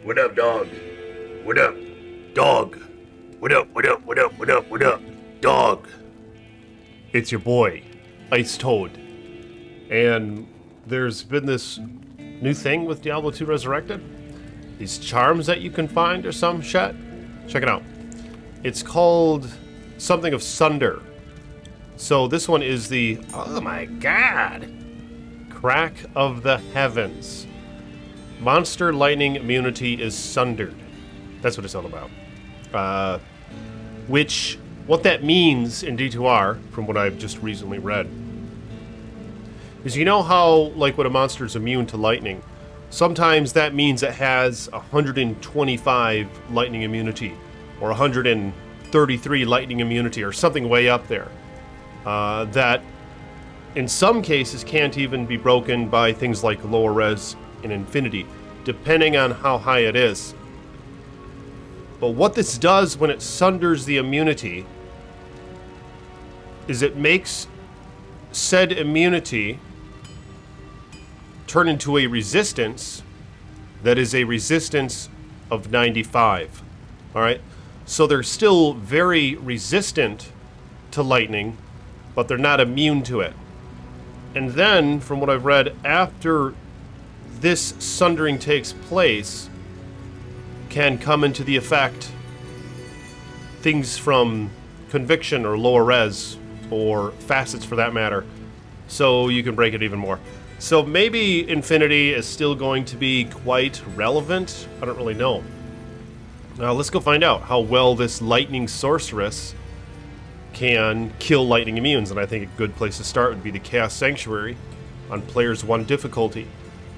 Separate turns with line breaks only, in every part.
What up, dog? What up, dog? What up, what up, what up, what up, what up, dog?
It's your boy, Ice Toad. And there's been this new thing with Diablo 2 Resurrected. These charms that you can find or some shit. Check it out. It's called something of Sunder. So this one is the, oh my god, Crack of the Heavens. Monster lightning immunity is sundered. That's what it's all about. What that means in D2R, from what I've just recently read, is you know how, like, when a monster is immune to lightning, sometimes that means it has 125 lightning immunity, or 133 lightning immunity, or something way up there. That, in some cases, can't even be broken by things like lower res and infinity, depending on how high it is. But what this does when it sunders the immunity is it makes said immunity turn into a resistance that is a resistance of 95. Alright? So they're still very resistant to lightning, but they're not immune to it. And then, from what I've read, after this sundering takes place, can come into the effect things from conviction or lower res, or facets for that matter, so you can break it even more. So maybe Infinity is still going to be quite relevant. I don't really know. Now let's go find out how well this Lightning Sorceress can kill lightning immunes, and I think a good place to start would be the Chaos Sanctuary on Players 1 difficulty.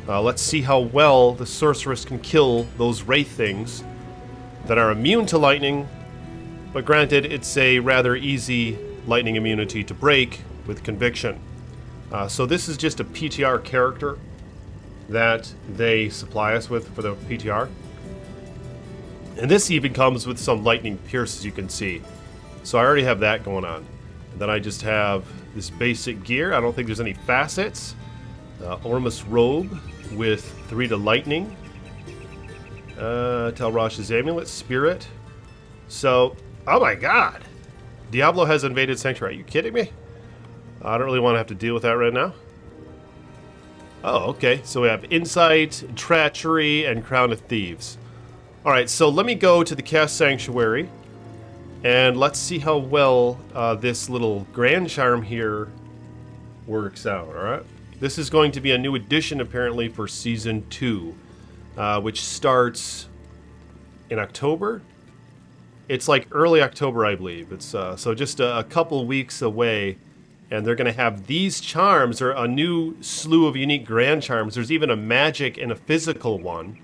Let's see how well the Sorceress can kill those Wraith things that are immune to lightning, but granted, it's a rather easy lightning immunity to break with conviction. So this is just a PTR character that they supply us with for the PTR. And this even comes with some lightning pierce, as you can see. So I already have that going on. And then I just have this basic gear. I don't think there's any facets. Ormus robe with 3 to lightning. Telrash's amulet, spirit. So, oh my god! Diablo has invaded Sanctuary. Are you kidding me? I don't really want to have to deal with that right now. Oh, okay. So we have Insight, Treachery, and Crown of Thieves. Alright, so let me go to the Chaos Sanctuary, and let's see how well this little Grand Charm here works out, alright? This is going to be a new addition, apparently, for Season 2, which starts in October. It's like early October, I believe. It's so just a couple weeks away, and they're going to have these charms, or a new slew of unique Grand Charms. There's even a magic and a physical one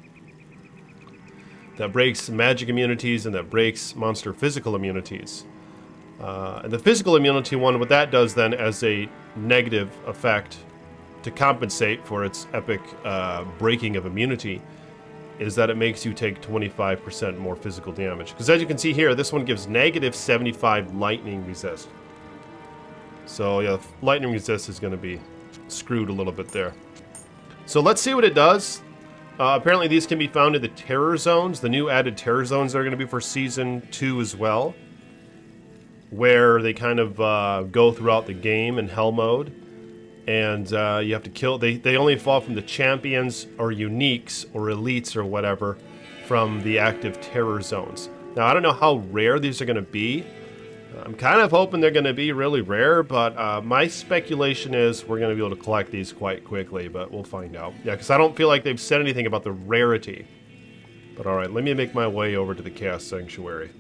that breaks magic immunities and that breaks monster physical immunities. And the physical immunity one, what that does then as a negative effect to compensate for its epic breaking of immunity, is that it makes you take 25% more physical damage. Because as you can see here, this one gives negative 75 lightning resist. So yeah, lightning resist is going to be screwed a little bit there. So let's see what it does. Apparently these can be found in the terror zones. The new added terror zones are going to be for Season 2 as well, where they kind of go throughout the game in hell mode. And you have to kill, they only fall from the champions or uniques or elites or whatever from the active terror zones. Now, I don't know how rare these are going to be. I'm kind of hoping they're going to be really rare, but my speculation is we're going to be able to collect these quite quickly, but we'll find out. Yeah, because I don't feel like they've said anything about the rarity. But alright, let me make my way over to the Chaos Sanctuary.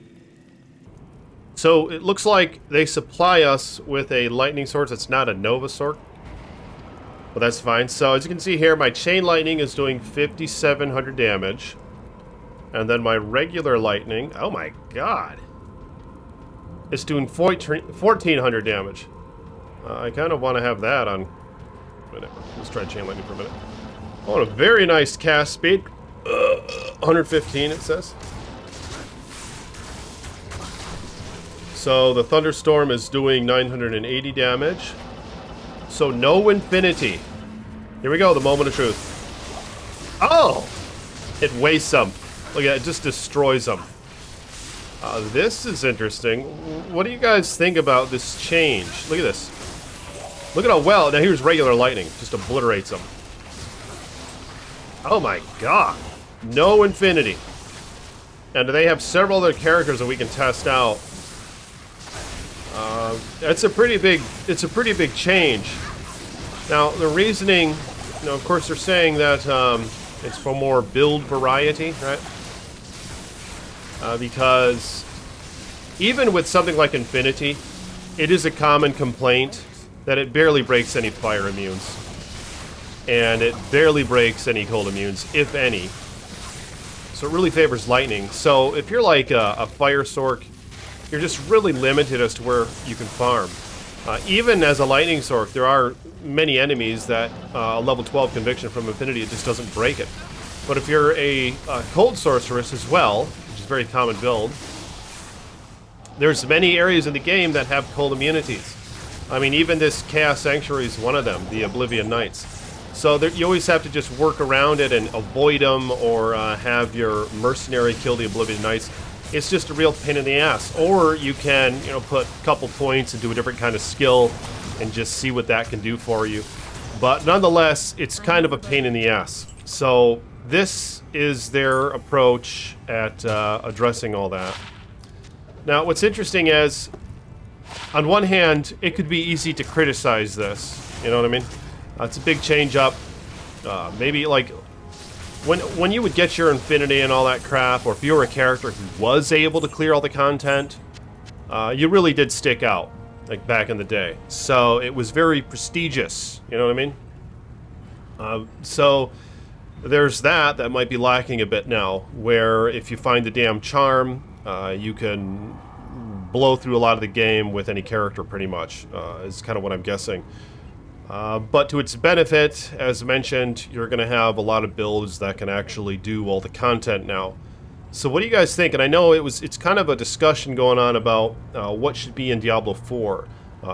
So, it looks like they supply us with a lightning sword. It's not a Nova sword. But that's fine. So, as you can see here, my chain lightning is doing 5,700 damage. And then my regular lightning, oh my god, it's doing 1,400 damage. I kind of want to have that on. Let's try chain lightning for a minute. Oh, a very nice cast speed. 115, it says. So the thunderstorm is doing 980 damage. So no infinity. Here we go, the moment of truth. Oh! It weighs some. Look at that, it just destroys them. This is interesting. What do you guys think about this change? Look at this. Look at how well, now here's regular lightning, just obliterates them. Oh my god. No infinity. And they have several other characters that we can test out. It's a pretty big change. Now, the reasoning, you know, of course they're saying that it's for more build variety, right? Because even with something like Infinity, it is a common complaint that it barely breaks any fire immunes. And it barely breaks any cold immunes, if any. So it really favors lightning. So if you're like a fire sork, you're just really limited as to where you can farm. Even as a lightning sork, there are many enemies that a level 12 conviction from Infinity, it just doesn't break it. But if you're a cold sorceress as well, which is a very common build, there's many areas in the game that have cold immunities. I mean, even this Chaos Sanctuary is one of them, the Oblivion Knights. So there, you always have to just work around it and avoid them, or have your mercenary kill the Oblivion Knights. It's just a real pain in the ass. Or you can, you know, put a couple points and do a different kind of skill and just see what that can do for you. But nonetheless, it's kind of a pain in the ass. So this is their approach at addressing all that. Now, what's interesting is, on one hand, it could be easy to criticize this. You know what I mean? It's a big change up. Maybe like when you would get your Infinity and all that crap, or if you were a character who was able to clear all the content, you really did stick out, like back in the day. So it was very prestigious. You know what I mean? So there's that might be lacking a bit now, where if you find the damn charm, you can blow through a lot of the game with any character, pretty much, is kind of what I'm guessing. But to its benefit, as mentioned, you're going to have a lot of builds that can actually do all the content now. So what do you guys think? And I know it's kind of a discussion going on about what should be in Diablo 4.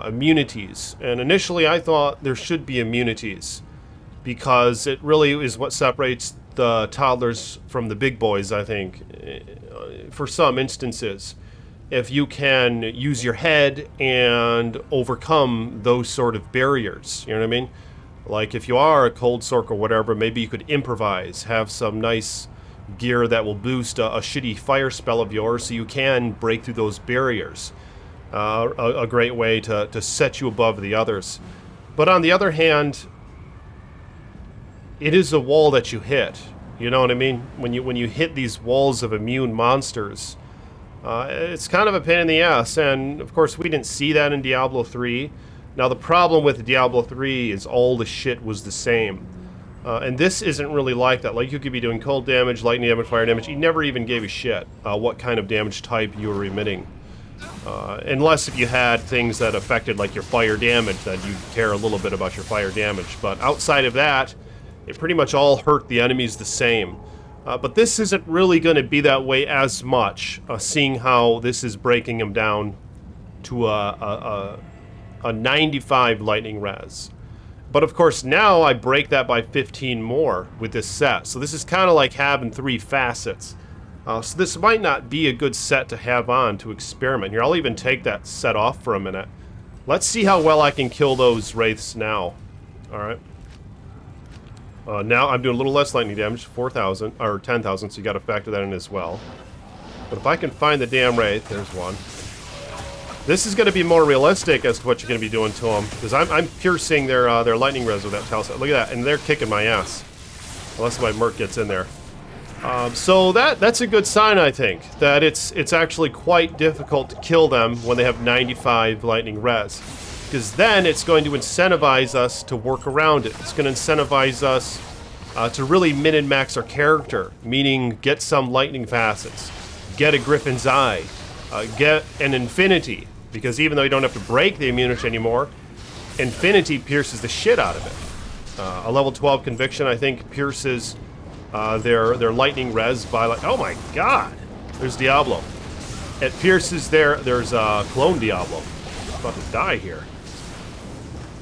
Immunities. And initially I thought there should be immunities, because it really is what separates the toddlers from the big boys, I think, for some instances. If you can use your head and overcome those sort of barriers, you know what I mean? Like if you are a cold sork or whatever, maybe you could improvise, have some nice gear that will boost a shitty fire spell of yours so you can break through those barriers. A great way to set you above the others. But on the other hand, it is a wall that you hit. You know what I mean? When you hit these walls of immune monsters, it's kind of a pain in the ass, and of course we didn't see that in Diablo 3. Now the problem with Diablo 3 is all the shit was the same. And this isn't really like that. Like, you could be doing cold damage, lightning damage, fire damage. You never even gave a shit what kind of damage type you were emitting. Unless if you had things that affected like your fire damage, that you'd care a little bit about your fire damage. But outside of that, it pretty much all hurt the enemies the same. But this isn't really going to be that way as much, seeing how this is breaking them down to a 95 lightning res. But of course now I break that by 15 more with this set. So this is kind of like having 3 facets. So this might not be a good set to have on to experiment. Here, I'll even take that set off for a minute. Let's see how well I can kill those wraiths now. Alright. Now I'm doing a little less lightning damage, 4,000, or 10,000, so you got to factor that in as well. But if I can find the damn wraith, there's one. This is going to be more realistic as to what you're going to be doing to them, because I'm piercing their lightning res with that talisman. Look at that, and they're kicking my ass. Unless my merc gets in there. So that's a good sign, I think, that it's actually quite difficult to kill them when they have 95 lightning res. Because then it's going to incentivize us to work around it. It's going to incentivize us to really min and max our character, meaning get some lightning facets, get a Griffin's Eye, get an Infinity, because even though you don't have to break the immunity anymore, Infinity pierces the shit out of it. A level 12 Conviction, I think, pierces their lightning res by like, oh my god, there's Diablo. It pierces there's Clone Diablo. I'm about to die here.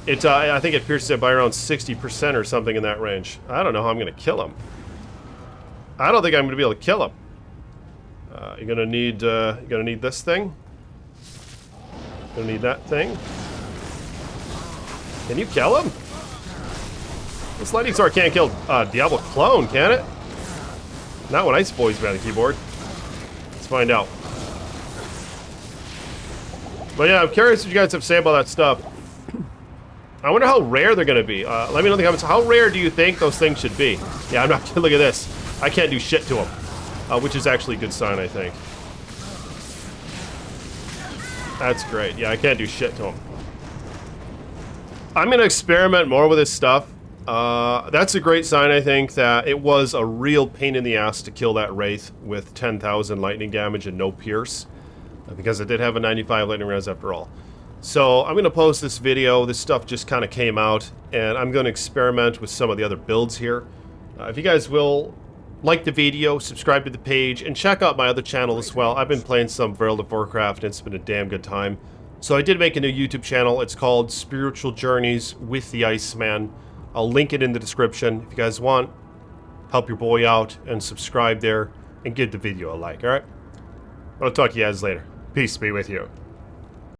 I think it pierces it by around 60% or something in that range. I don't know how I'm going to kill him. I don't think I'm going to be able to kill him. You're gonna need this thing. Gonna need that thing. Can you kill him? This lightning sword can't kill Diablo clone, can it? Not when Ice Boy's behind the keyboard. Let's find out. But yeah, I'm curious what you guys have to say about that stuff. I wonder how rare they're gonna be. Let me know in the comments. How rare do you think those things should be? Yeah, I'm not kidding. Look at this. I can't do shit to them, which is actually a good sign, I think. That's great. Yeah, I can't do shit to them. I'm gonna experiment more with this stuff. That's a great sign, I think, that it was a real pain in the ass to kill that Wraith with 10,000 lightning damage and no pierce, because it did have a 95 lightning res after all. So I'm going to post this video. This stuff just kind of came out, and I'm going to experiment with some of the other builds here. If you guys will like the video, subscribe to the page, and check out my other channel as well. I've been playing some World of Warcraft, and it's been a damn good time. So I did make a new YouTube channel. It's called Spiritual Journeys with the Iceman. I'll link it in the description. If you guys want, help your boy out and subscribe there and give the video a like, alright? I'll talk to you guys later. Peace be with you.